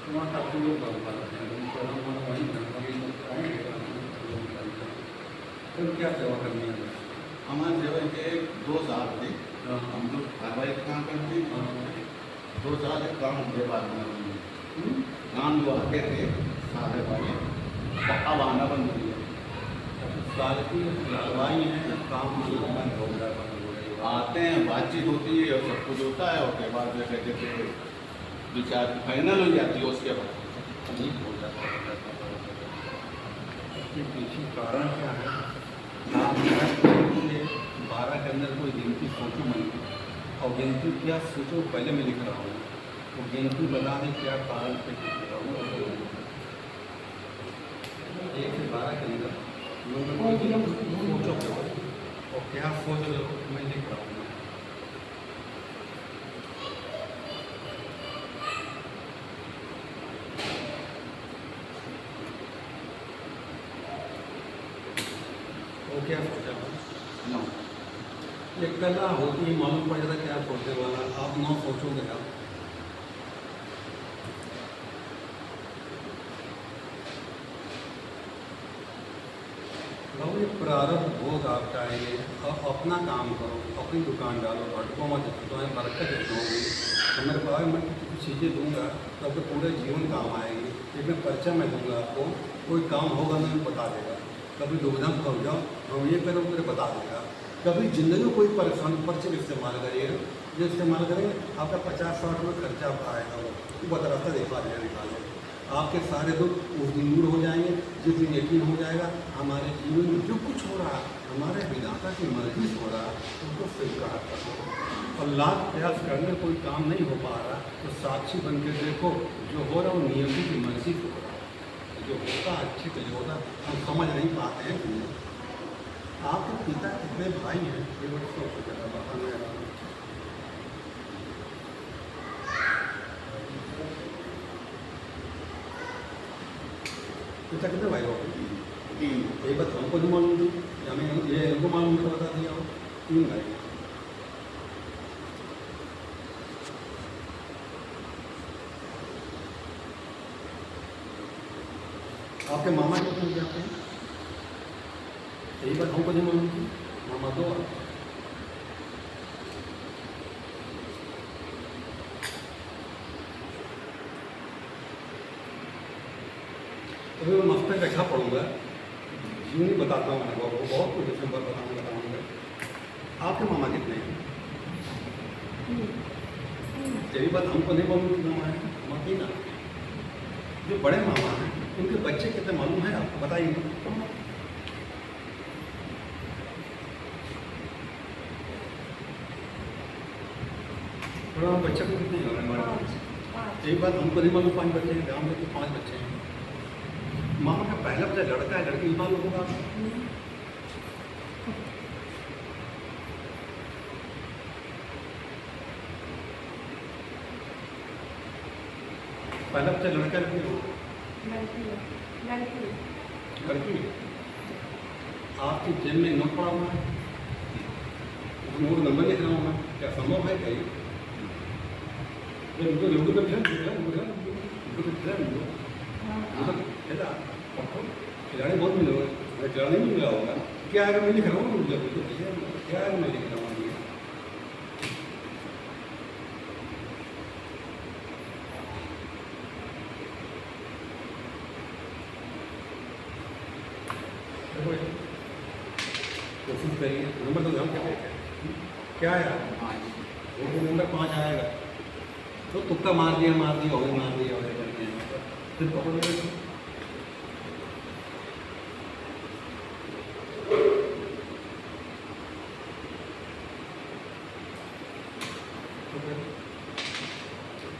वहाँ काफ़ी लोग पाते हैं, तो हम वहाँ वहीं आएँगे तो क्या सेवा करनी है? हमारे सेवा के 2 साल थे, हाँ, हम लोग धारावाहिक काम करते हैं। हाँ। 2 साल एक काम के बाद में काम जो आते थे सारे वाले पक्का बहाना बंद हो गया। साल की लड़वाई है, काम बंद हो गया, बंद हो गया। आते हैं, बातचीत होती है और सब कुछ होता है, उसके बाद जो कहते थे विचार फाइनल हो जाती है, उसके बाद ठीक हो जाता है। इसके पीछे कारण क्या है? आप 12 के अंदर कोई गिनती सोचो मन की, और गिनती क्या सोचो पहले मैं लिख रहा हूँ, तो गिनती बता दें क्या कारण पे लिख रहा हूँ। 1 से 12 के अंदर लोगों को सोचो केवल, और क्या सोच रहे हो मैं लिख रहा हूँ। वो क्या सोचा? नो ये कला होती है, मालूम पड़ जाता क्या सोचने वाला, आप ना सोचोगे आप। ये प्रारब्ध भोग आप चाहेंगे, आप अपना काम करो, अपनी दुकान डालो, भटको मत, तुम्हें बरकत होगी। तो मेरे पास मैं कुछ चीज़ें दूंगा तो आपके पूरे जीवन काम आएगी। एक मैं पर्चा मैं दूंगा आपको, कोई काम होगा मैं बता देगा। कभी दुविधा में पड़ जाओ, हम ये करो मेरे बता देगा। कभी ज़िंदगी में कोई परेशानी पर्चे का इस्तेमाल करिएगा, जो इस्तेमाल करेंगे आपका 50-60 रुपये खर्चा आएगा, वो रास्ता निकाले आपके सारे दुख उस दिन दूर हो जाएंगे। जिस दिन यकीन हो जाएगा हमारे जीवन में जो कुछ हो रहा है हमारे विधाता की मर्जी से हो रहा है, उसको स्वीकार करो। और लाख प्रयास करने कोई काम नहीं हो पा रहा तो साक्षी बन के देखो, जो हो रहा वो नियति की मर्जी से हो रहा है। जो होता अच्छे के लिए होता, हम समझ नहीं पाते हैं कि आपके पिता कितने भाई हैं ये बड़ी सोच ज़्यादा बताना। पिता कितने भाई हो? ये बात हमको नहीं मालूम थी, हमें ये हमको मालूम तो बता दिया हो। 3 भाई। आपके मामा कितने क्या हैं? यही बात हमको नहीं मालूम थी। मामा 2। तो मैं मस्तक अच्छा पढ़ूंगा, यूँ ही बताता हूँ मैं आपको, बहुत कुछ दिसंबर बताऊँगा। आपके मामा कितने हैं? यही बात हमको नहीं मालूम कि मामा है, मामा ना। जो बड़े मामा हैं उनके बच्चे कितने मालूम है आपको? बताइए। बड़ा बच्चे को कितने हो रहे हैं? यही बात हमको नहीं मालूम। 5 बच्चे हैं, गाँव में तो 5 बच्चे हैं। मामा का पहला बच्चा लड़का है लड़की मालूम होगा आपको? पहला बच्चा लड़का लड़की होगा? लड़की। आपकी जेब में नोट पड़ा हुआ है, उसमें नंबर लिख रहा हूँ मैं, क्या संभव है? कहीं खिलाड़ी बहुत मिले हुए, खिलाड़ी नहीं मिला होगा। क्या है मैं लिख रहा हूँ, क्या है मैं लिख रहा हूँ। कोशिश करिए, नंबर तो हम क्या है वो नंबर 5 आएगा तो तुक्का मार दिया हो गया, करके फिर पकड़ लिया।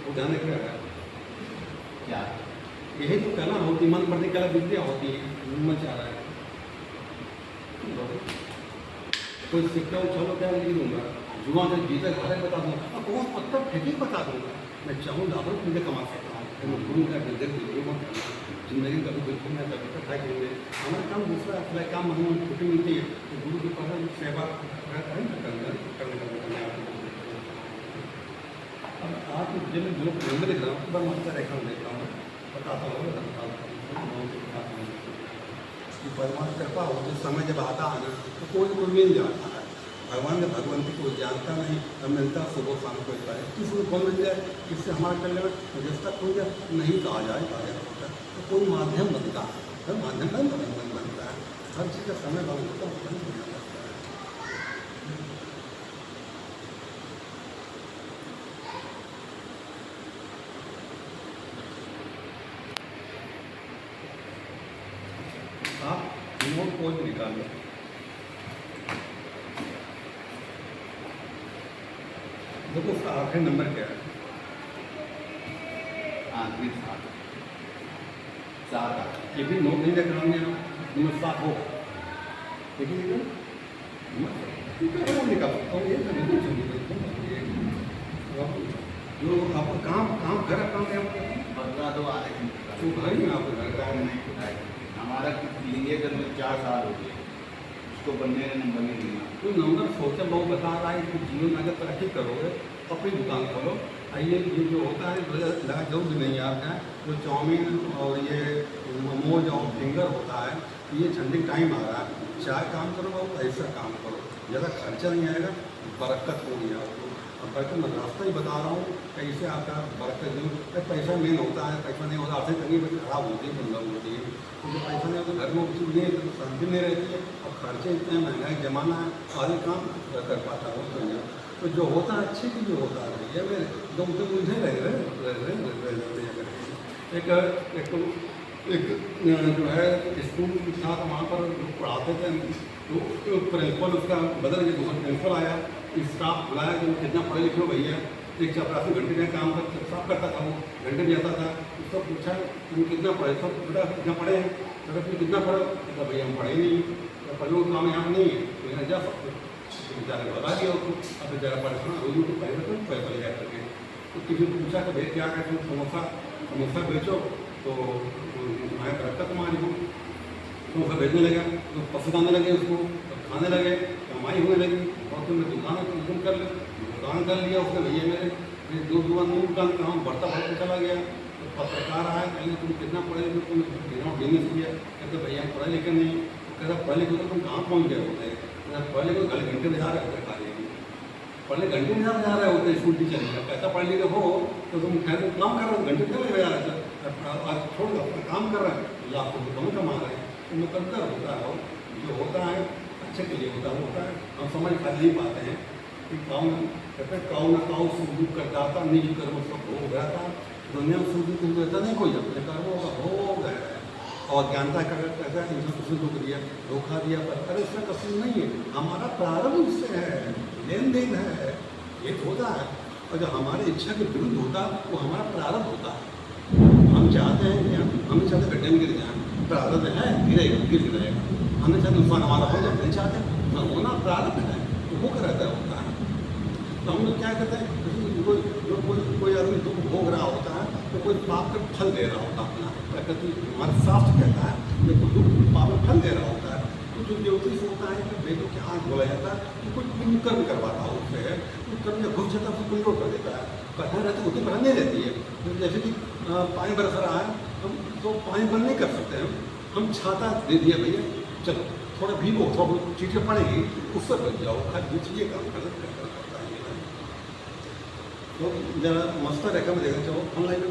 वो जाने क्या है क्या यही तो कला होती, मन पढ़ने कला विद्या होती है। मन चाह रहा है कोई सिक्का उछालो क्या लिख दूंगा, जुआ से जीता घारे बता दूंगा, अब वो मतलब ठीक ही बता दूंगा। मैं चाहूँ लाखों रुपये कमा सकता हूँ, मैं गुरु का निर्देश जिंदगी कभी बिल्कुल मैं कभी तक है करेंगे। हमारा काम दूसरा अगला काम हमें छुट्टी मिलती है तो गुरु की पढ़ा सेवा करने का। आप जिन जो केंद्र लिख रहा हूँ बस मस्त रेखा में देखता हूँ, बताता हूँ कि परमात्मा कृपा हो तो समय जब आता है ना तो कोई मिल जाता है। भगवान ने भगवंती को जानता नहीं, अब मिलता सुबह शाम को होता है, किसी को कौन मिल जाए किससे हमारा कल्याण जिस तक हो जाए नहीं कहा जाए तो कोई माध्यम बनता है, हर माध्यम बनता है, हर चीज़ का समय बनता है। आप नोट कोड निकाल लो, देखो उसका आखिरी नंबर क्या है? आखिरी 7 ये भी नोट नहीं देख रहा हूँ नंबर 7 हो, देखिए निकाल सकता हूँ, ये जो आपका काम घर का काम है बदला दो आधे तो भाई में आपको घर का नहीं, हमारा लिए कर में 4 साल हो गए, उसको बनने ने नंबर नहीं दिया। तो नंबर सोचा बहुत बता रहा है कि जीवन में अगर तरक्की करोगे अपनी दुकान खोलो। ये जो होता है लगा जरूर नहीं आता है, जो चाउमीन और ये मोमोज और फिंगर होता है, ये ठंडी टाइम आ रहा है, चाहे काम करो और ऐसा काम करो, ज़्यादा खर्चा नहीं आएगा, बरकत होगी आपको। अब बरकत मैं रास्ता ही बता रहा हूँ कैसे आपका बरकत जो पैसा मेन होता है, पैसा नहीं होता आर्थिक तंगी बड़ी खराब होती है, बंद होती है, क्योंकि पैसा नहीं होता घर में कुछ नहीं तो शांति नहीं रहती है, और खर्चे इतने महंगाई जमाना है, आगे काम कर पाता है वो तो जो होता है अच्छे की जो होता है भैया मेरे जो मुझे एक जो है स्कूल था तो वहाँ पर लोग पढ़ाते थे तो प्रिंसिपल उसका बदल के दूसरा प्रिंसिपल आया, स्टाफ बुलाया कि कितना पढ़े लिखे हो भैया, एक 84 घंटे में काम साफ करता था, वो घंटे में आता था, उसको पूछा तुम कितना पढ़े, सब बेटा कितना पढ़े हैं, अगर तुम कितना पढ़ो तो भैया हम पढ़े नहीं, पढ़ो काम यहाँ नहीं है तो यहाँ जा सकते बेचारे बता दिया उसको, अब बेचारा परेशान हो तो पैसा ले जा करके तो किसी को पूछा कि भाई क्या कहते हैं समोसा बेचो तो मैं बरकत तुम्हारी हूँ, समोसा बेचने लगा तो पसंद आने लगे उसको, तो खाने लगे, कमाई होने लगी, और तुमने दुकान कर ले, दुकान कर लिया उसने भैया मेरे दुकान काम बढ़ता चला गया। तो पत्रकार आया कहीं तुम कितना पढ़े लिखे, तुम बिजनेस किया, कहते भैया हम पढ़े लिखे नहीं, कहता पढ़े लिखे तो तुम कहाँ पहुँच गए होते, पढ़े लिखे घंटे में जा रहे होते खाली, पढ़े घंटे में जा रहे होते स्कूल टीचर में, कहता पढ़ लिखे हो तो तुम कहते काम कर रहे हो घंटे में जा रहे थे, आज छोड़ दो अपना काम कर रहे हैं लाखों रुपये कमा रहे हैं, तो मुकद्दर होता है जो होता है अच्छे के लिए होता है, हम समझ खा नहीं पाते हैं कि काऊ न काऊ सुख कर जाता निज कर्म सब हो गया था, दुनिया में सुख दुख रहता नहीं कोई अपने कर्मों का हो गया है, और ज्ञानता का कहता है इंसान किसी दुख दिया धोखा दिया पर अरे इसमें कसूर नहीं है, हमारा प्रारंभ इससे है, लेन देन है, एक होता है, और जो हमारी इच्छा के विरुद्ध होता है वो हमारा प्रारंभ होता है। हम चाहते हैं कि हम चाहते गड्ढे में गिर जाए, प्रारब्ध है गिरेगा गिर जाएगा, हमें चाहते नुकसान हमारा हो जाए, नहीं चाहते होना प्रारब्ध है तो वो रहता होता है। तो हम लोग क्या कहते हैं कोई आदमी दुख भोग रहा होता है तो कोई पाप का फल दे रहा होता है अपना, प्रकृति हमारा शास्त्र कहता है जो दुख पाप का फल दे रहा होता है, तो जो ज्योतिष होता है कि वेदों के आँख बोला जाता है कि कोई पुण्य कर्म करवाता हो उससे, तो कर्म जब घुस जाता है उसको कंट्रोल कर देता है, कथा रहती उतनी बढ़ नहीं रहती है, तो जैसे कि पानी बरस रहा है हम तो पानी बंद नहीं कर सकते हम छाता दे दिया भैया चलो थोड़ा भीगो थोड़ा बहुत चीज़ें पड़ेगी उससे बच जाओ, खाली ये काम करता है। तो जरा मस्त रेखा में देखना चाहो ऑनलाइन